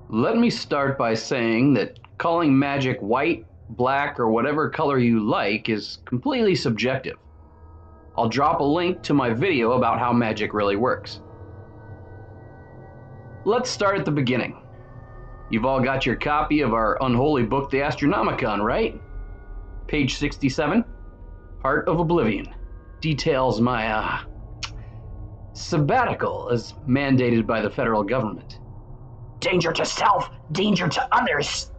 Let me start by saying that calling magic white, black, or whatever color you like is completely subjective. I'll drop a link to my video about how magic really works. Let's start at the beginning. You've all got your copy of our unholy book, the Astronomicon, right? Page 67, Heart of Oblivion, details my, sabbatical as mandated by the federal government. Danger to self, danger to others.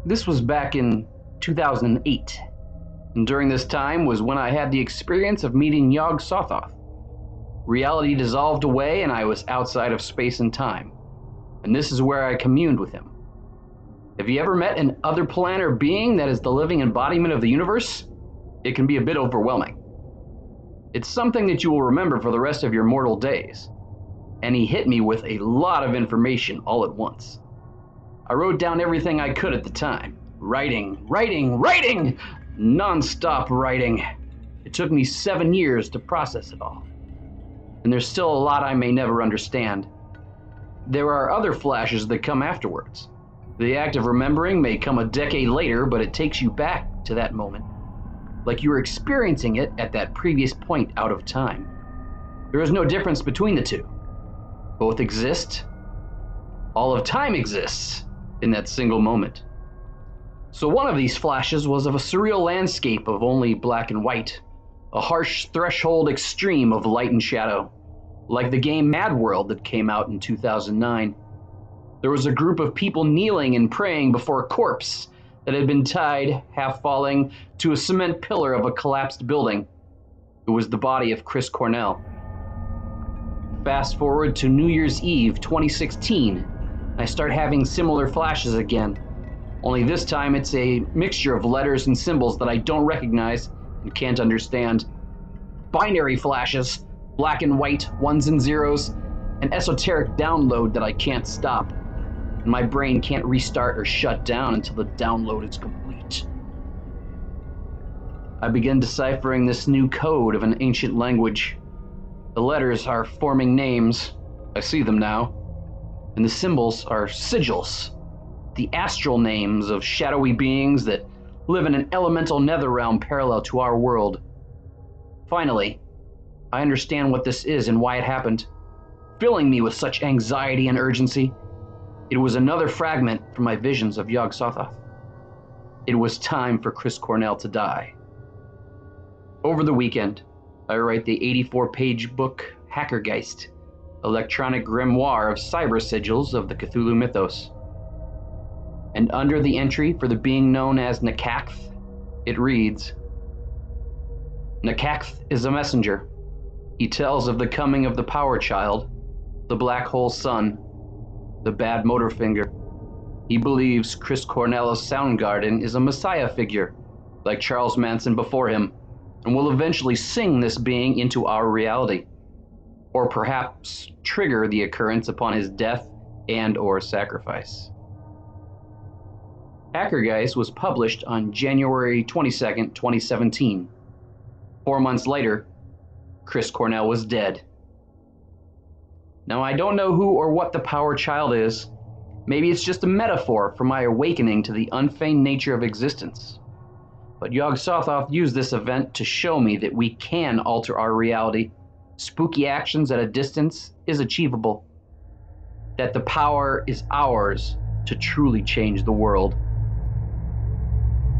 This was back in 2008, and during this time was when I had the experience of meeting Yog-Sothoth. Reality dissolved away and I was outside of space and time, and this is where I communed with him. Have you ever met an other planar being that is the living embodiment of the universe? It can be a bit overwhelming. It's something that you will remember for the rest of your mortal days. And he hit me with a lot of information all at once. I wrote down everything I could at the time. Writing, non-stop writing. It took me 7 years to process it all. And there's still a lot I may never understand. There are other flashes that come afterwards. The act of remembering may come a decade later, but it takes you back to that moment, like you were experiencing it at that previous point out of time. There is no difference between the two. Both exist. All of time exists in that single moment. So one of these flashes was of a surreal landscape of only black and white, a harsh threshold extreme of light and shadow, like the game Mad World that came out in 2009. There was a group of people kneeling and praying before a corpse that had been tied, half falling, to a cement pillar of a collapsed building. It was the body of Chris Cornell. Fast forward to New Year's Eve 2016, I start having similar flashes again. Only this time it's a mixture of letters and symbols that I don't recognize and can't understand. Binary flashes, black and white, ones and zeros, an esoteric download that I can't stop. And my brain can't restart or shut down until the download is complete. I begin deciphering this new code of an ancient language. The letters are forming names. I see them now. And the symbols are sigils, the astral names of shadowy beings that live in an elemental nether realm parallel to our world. Finally, I understand what this is and why it happened, filling me with such anxiety and urgency. It was another fragment from my visions of Yog-Sothoth. It was time for Chris Cornell to die. Over the weekend, I write the 84-page book Hackergeist, electronic grimoire of cyber sigils of the Cthulhu mythos. And under the entry for the being known as Nakakth, it reads, Nakakth is a messenger. He tells of the coming of the power child, the black hole sun, the bad motor finger. He believes Chris Cornell's Soundgarden is a messiah figure, like Charles Manson before him, and will eventually sing this being into our reality, or perhaps trigger the occurrence upon his death and or sacrifice. Hackergeist was published on January 22nd, 2017. 4 months later, Chris Cornell was dead. Now I don't know who or what the power child is. Maybe it's just a metaphor for my awakening to the unfeigned nature of existence. But Yog-Sothoth used this event to show me that we can alter our reality. Spooky actions at a distance is achievable. That the power is ours to truly change the world.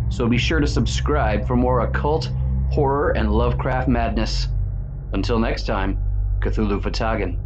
So be sure to subscribe for more occult, horror, and Lovecraft madness. Until next time, Cthulhu Fatagan.